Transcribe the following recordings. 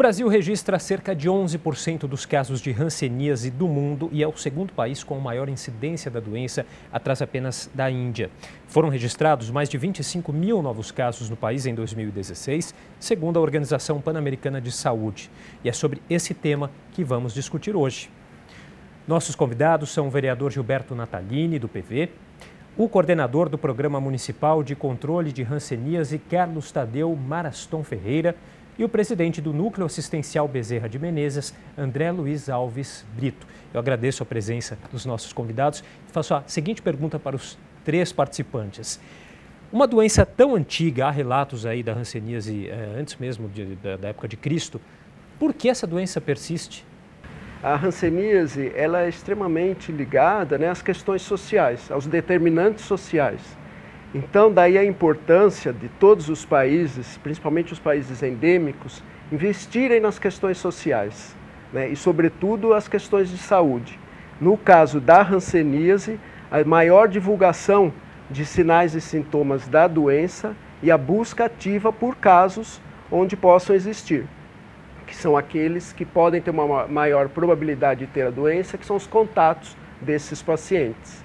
Brasil registra cerca de 11% dos casos de hanseníase do mundo e é o segundo país com maior incidência da doença, atrás apenas da Índia. Foram registrados mais de 25 mil novos casos no país em 2016, segundo a Organização Pan-Americana de Saúde. E é sobre esse tema que vamos discutir hoje. Nossos convidados são o vereador Gilberto Natalini, do PV, o coordenador do Programa Municipal de Controle de Hanseníase, Carlos Tadeu Maraston Ferreira, e o presidente do Núcleo Assistencial Bezerra de Menezes, André Luiz Alves Brito. Eu agradeço a presença dos nossos convidados e faço a seguinte pergunta para os três participantes. Uma doença tão antiga, há relatos aí da hanseníase antes mesmo da época de Cristo, por que essa doença persiste? A hanseníase ela é extremamente ligada, às questões sociais, aos determinantes sociais. Então, daí a importância de todos os países, principalmente os países endêmicos, investirem nas questões sociais, e, sobretudo, as questões de saúde. No caso da hanseníase, a maior divulgação de sinais e sintomas da doença e a busca ativa por casos onde possam existir, que são aqueles que podem ter uma maior probabilidade de ter a doença, que são os contatos desses pacientes,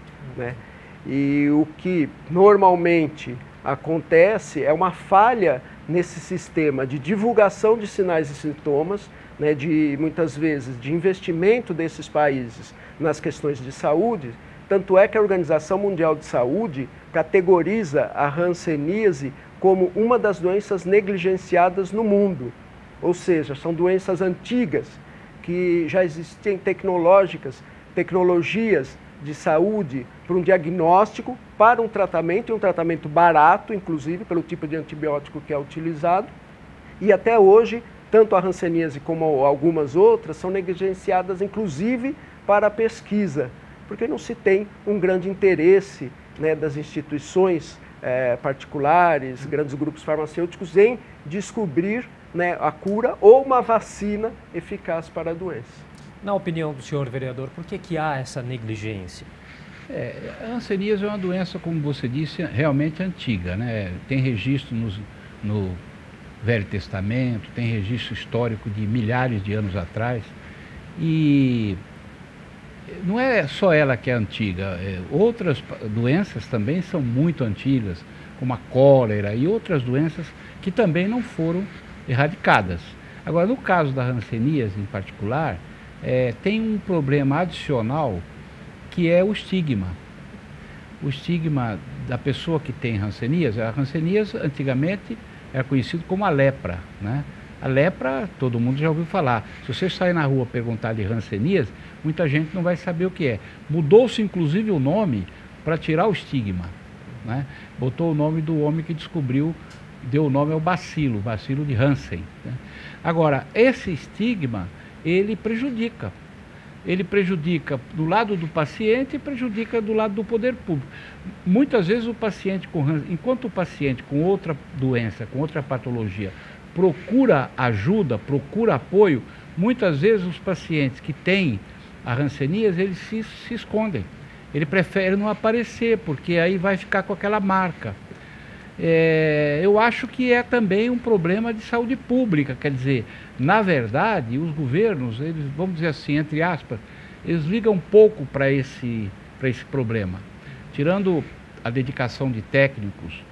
E o que normalmente acontece é uma falha nesse sistema de divulgação de sinais e sintomas, de muitas vezes de investimento desses países nas questões de saúde. Tanto é que a Organização Mundial de Saúde categoriza a hanseníase como uma das doenças negligenciadas no mundo. Ou seja, são doenças antigas que já existem tecnologias de saúde para um diagnóstico, para um tratamento, e um tratamento barato, inclusive, pelo tipo de antibiótico que é utilizado. E até hoje, tanto a hanseníase como algumas outras são negligenciadas, inclusive, para a pesquisa, porque não se tem um grande interesse das instituições particulares, grandes grupos farmacêuticos, em descobrir a cura ou uma vacina eficaz para a doença. Na opinião do senhor vereador, por que há essa negligência? A hanseníase é uma doença, como você disse, realmente antiga, Tem registro no Velho Testamento, tem registro histórico de milhares de anos atrás. E não é só ela que é antiga, outras doenças também são muito antigas, como a cólera e outras doenças que também não foram erradicadas. Agora, no caso da hanseníase em particular, tem um problema adicional que é o estigma. O estigma da pessoa que tem hanseníase. A hanseníase antigamente era conhecido como a lepra, A lepra, todo mundo já ouviu falar. Se você sair na rua perguntar de hanseníase, muita gente não vai saber o que é. Mudou-se inclusive o nome para tirar o estigma, Botou o nome do homem que descobriu, deu o nome ao bacilo de Hansen. Agora, esse estigma, ele prejudica do lado do paciente e prejudica do lado do poder público. Muitas vezes o paciente enquanto o paciente com outra doença, com outra patologia, procura ajuda, procura apoio, muitas vezes os pacientes que têm a hanseníase, eles se escondem. Ele prefere não aparecer, porque aí vai ficar com aquela marca. Eu acho que é também um problema de saúde pública, quer dizer, na verdade, os governos, eles, vamos dizer assim, entre aspas, eles ligam pouco para esse problema. Tirando a dedicação de técnicos,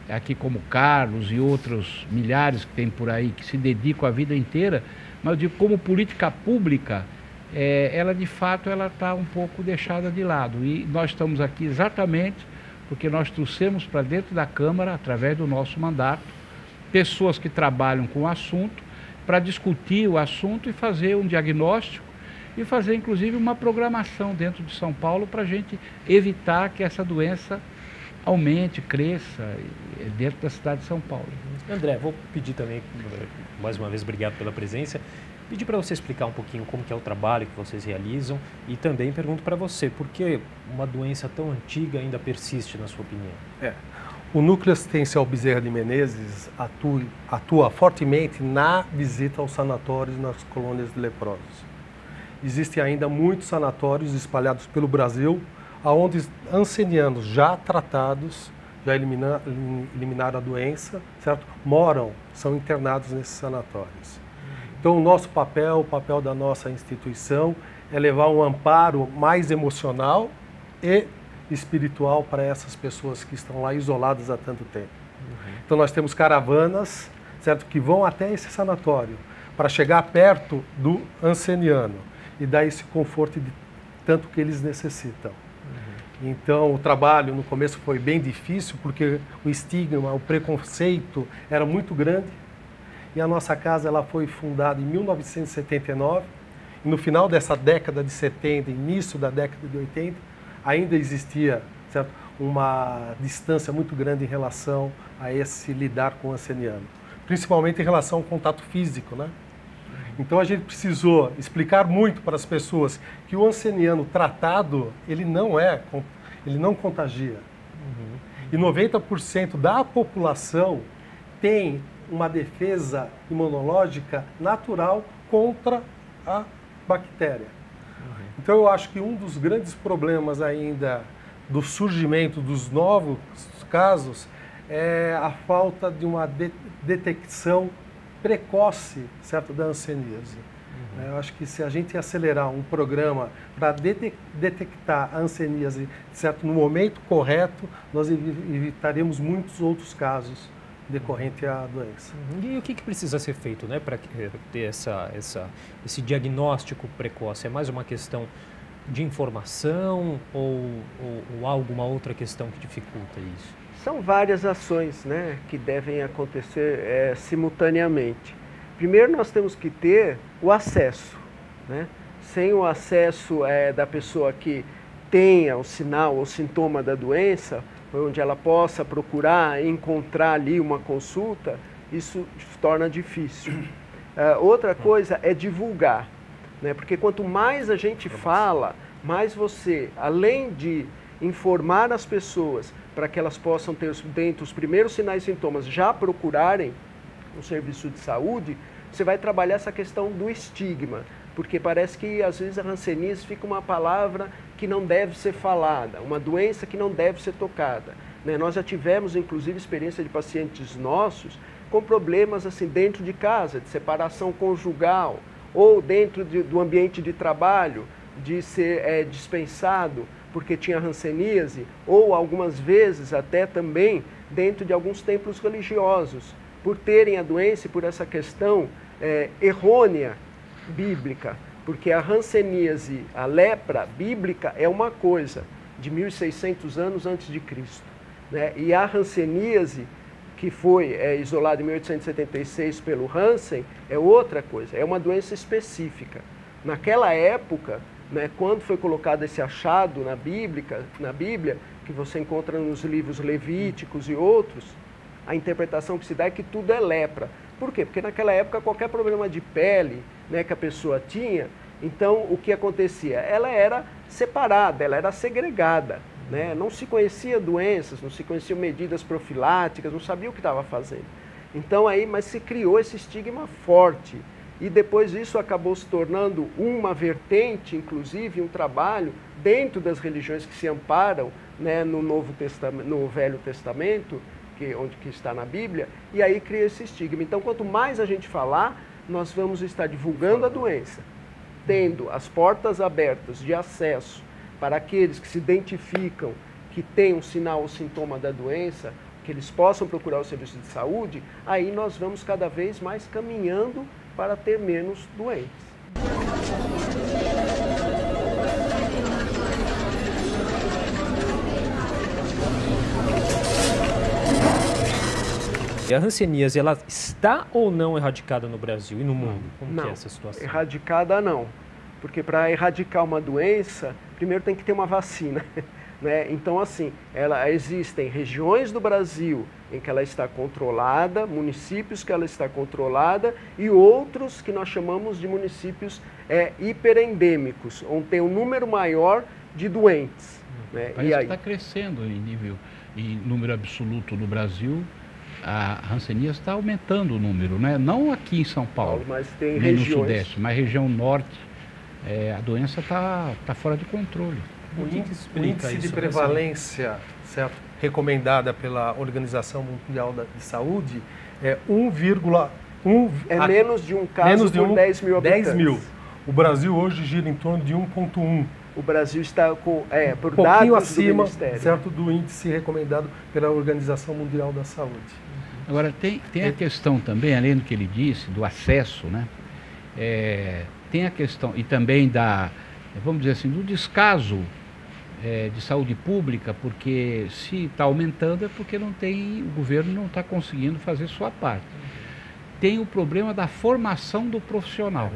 aqui como Carlos e outros milhares que tem por aí, que se dedicam a vida inteira, mas eu digo, como política pública, ela de fato está um pouco deixada de lado. E nós estamos aqui exatamente porque nós trouxemos para dentro da Câmara, através do nosso mandato, pessoas que trabalham com o assunto, para discutir o assunto e fazer um diagnóstico e fazer, inclusive, uma programação dentro de São Paulo para a gente evitar que essa doença aumente, cresça dentro da cidade de São Paulo. André, vou pedir também, mais uma vez, obrigado pela presença, pedir para você explicar um pouquinho como que é o trabalho que vocês realizam e também pergunto para você, por que uma doença tão antiga ainda persiste, na sua opinião? O Núcleo Assistencial Bezerra de Menezes atua fortemente na visita aos sanatórios nas colônias de leprosos. Existem ainda muitos sanatórios espalhados pelo Brasil, onde hansenianos já tratados, já eliminaram a doença, certo? Moram, são internados nesses sanatórios. Então, o papel da nossa instituição é levar um amparo mais emocional e espiritual para essas pessoas que estão lá isoladas há tanto tempo. Então, nós temos caravanas, certo, que vão até esse sanatório para chegar perto do anceniano e dar esse conforto de tanto que eles necessitam. Então, o trabalho no começo foi bem difícil, porque o estigma, o preconceito era muito grande. E a nossa casa ela foi fundada em 1979. E no final dessa década de 70, início da década de 80, ainda existia, certo, uma distância muito grande em relação a esse lidar com o anceniano. Principalmente em relação ao contato físico, né? Então a gente precisou explicar muito para as pessoas que o anceniano tratado, ele não contagia. E 90% da população tem uma defesa imunológica natural contra a bactéria. Então eu acho que um dos grandes problemas ainda do surgimento dos novos casos é a falta de uma detecção precoce, certo, da hanseníase. Eu acho que se a gente acelerar um programa para detectar a hanseníase, certo, no momento correto, nós evitaremos muitos outros casos decorrente à doença. E o que precisa ser feito, né, para ter esse diagnóstico precoce? É mais uma questão de informação ou alguma outra questão que dificulta isso? São várias ações, né, que devem acontecer simultaneamente. Primeiro, nós temos que ter o acesso, né? Sem o acesso da pessoa que tenha o sinal ou sintoma da doença, onde ela possa procurar encontrar ali uma consulta, isso torna difícil. Outra coisa é divulgar, né? Porque quanto mais a gente fala, mais você, além de informar as pessoas para que elas possam ter, dentre os primeiros sinais e sintomas, já procurarem um serviço de saúde, você vai trabalhar essa questão do estigma, porque parece que às vezes a hanseníase fica uma palavra que não deve ser falada, uma doença que não deve ser tocada, né? Nós já tivemos inclusive experiência de pacientes nossos com problemas assim dentro de casa, de separação conjugal, ou dentro do ambiente de trabalho, de ser dispensado porque tinha hanseníase, ou algumas vezes até também dentro de alguns templos religiosos, por terem a doença e por essa questão errônea bíblica, porque a hanseníase, a lepra bíblica é uma coisa, de 1600 anos antes de Cristo, né? E a hanseníase, que foi isolada em 1876 pelo Hansen, é outra coisa, é uma doença específica. Naquela época, né, quando foi colocado esse achado na Bíblia, que você encontra nos livros levíticos e outros, a interpretação que se dá é que tudo é lepra. Por quê? Porque naquela época qualquer problema de pele, né, que a pessoa tinha, então o que acontecia? Ela era separada, ela era segregada, né? Não se conhecia doenças, não se conheciam medidas profiláticas, não sabia o que estava fazendo. Então mas se criou esse estigma forte. E depois isso acabou se tornando uma vertente, inclusive um trabalho dentro das religiões que se amparam, né, no Velho Testamento, que está na Bíblia, e aí cria esse estigma. Então, quanto mais a gente falar, nós vamos estar divulgando a doença, tendo as portas abertas de acesso para aqueles que se identificam que têm um sinal ou sintoma da doença, que eles possam procurar o serviço de saúde, aí nós vamos cada vez mais caminhando para ter menos doentes. E a hanseníase, ela está ou não erradicada no Brasil e no mundo? Como que é essa situação? Erradicada não, porque para erradicar uma doença, primeiro tem que ter uma vacina, né? Então assim, existem regiões do Brasil em que ela está controlada, municípios que ela está controlada e outros que nós chamamos de municípios hiperendêmicos, onde tem um número maior de doentes, né? Parece que está crescendo em número absoluto no Brasil. A hanseníase está aumentando o número, né? Não aqui em São Paulo, mas tem nem regiões... no Sudeste, mas região Norte, a doença está fora de controle. O índice de prevalência, certo, recomendada pela Organização Mundial de Saúde é 1,1 menos de um caso por 10 mil habitantes. 10 mil. O Brasil hoje gira em torno de 1,1. O Brasil está com, por pouquinho dados acima, do Ministério, certo, do índice recomendado pela Organização Mundial da Saúde. Agora, tem a questão também, além do que ele disse, do acesso, né? Tem a questão, e também vamos dizer assim, do descaso de saúde pública, porque se está aumentando é porque o governo não está conseguindo fazer sua parte. Tem o problema da formação do profissional.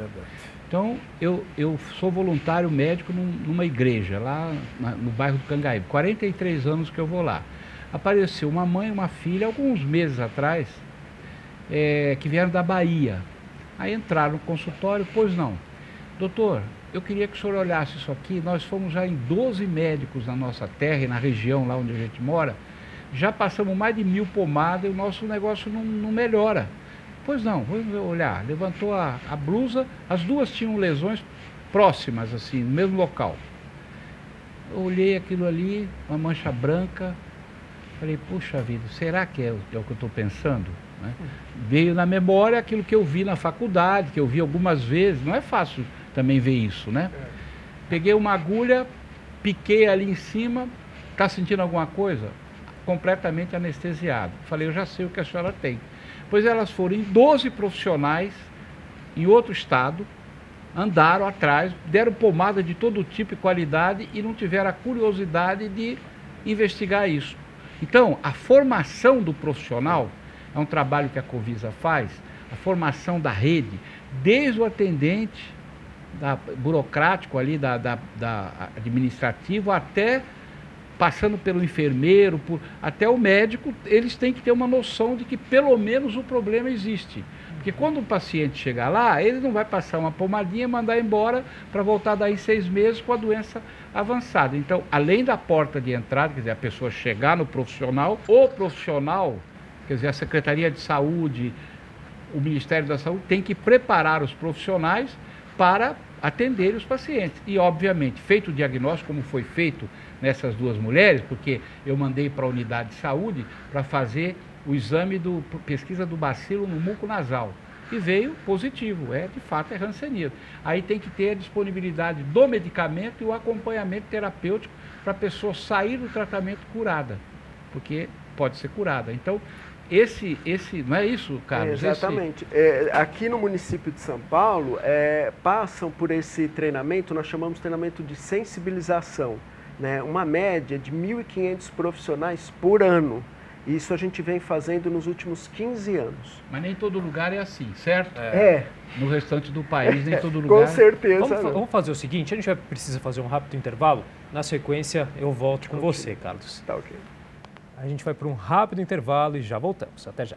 Então, eu sou voluntário médico numa igreja, lá no bairro do Cangaíba, 43 anos que eu vou lá. Apareceu uma mãe e uma filha, alguns meses atrás, que vieram da Bahia. Aí entraram no consultório, pois não. Doutor, eu queria que o senhor olhasse isso aqui, nós fomos já em 12 médicos na nossa terra e na região lá onde a gente mora, já passamos mais de 1000 pomadas e o nosso negócio não melhora. Pois não, vamos olhar. Levantou a blusa, as duas tinham lesões próximas, assim, no mesmo local. Eu olhei aquilo ali, uma mancha branca, falei, puxa vida, será que é o que eu estou pensando? Né? Veio na memória aquilo que eu vi na faculdade, que eu vi algumas vezes, não é fácil também ver isso, né? Peguei uma agulha, piquei ali em cima, está sentindo alguma coisa? Completamente anestesiado. Falei, eu já sei o que a senhora tem. Pois elas foram em 12 profissionais, em outro estado, andaram atrás, deram pomada de todo tipo e qualidade e não tiveram a curiosidade de investigar isso. Então, a formação do profissional é um trabalho que a Covisa faz, a formação da rede, desde o atendente burocrático ali, da administrativo, até passando pelo enfermeiro, até o médico, eles têm que ter uma noção de que pelo menos o problema existe. Porque quando o paciente chegar lá, ele não vai passar uma pomadinha e mandar embora para voltar daí 6 meses com a doença avançada. Então, além da porta de entrada, quer dizer, a pessoa chegar no profissional, o profissional, quer dizer, a Secretaria de Saúde, o Ministério da Saúde, tem que preparar os profissionais para atender os pacientes. E, obviamente, feito o diagnóstico, como foi feito nessas duas mulheres, porque eu mandei para a unidade de saúde para fazer o exame pesquisa do bacilo no muco nasal. E veio positivo, de fato é hanseníase. Aí tem que ter a disponibilidade do medicamento e o acompanhamento terapêutico para a pessoa sair do tratamento curada, porque pode ser curada. Então, não é isso, Carlos? Exatamente. Aqui no município de São Paulo, passam por esse treinamento, nós chamamos de treinamento de sensibilização, né? Uma média de 1.500 profissionais por ano. Isso a gente vem fazendo nos últimos 15 anos. Mas nem todo lugar é assim, certo? No restante do país, nem todo lugar. Com certeza. Vamos fazer o seguinte, a gente precisa fazer um rápido intervalo. Na sequência, eu volto com você, Carlos. Tá ok. A gente vai para um rápido intervalo e já voltamos. Até já.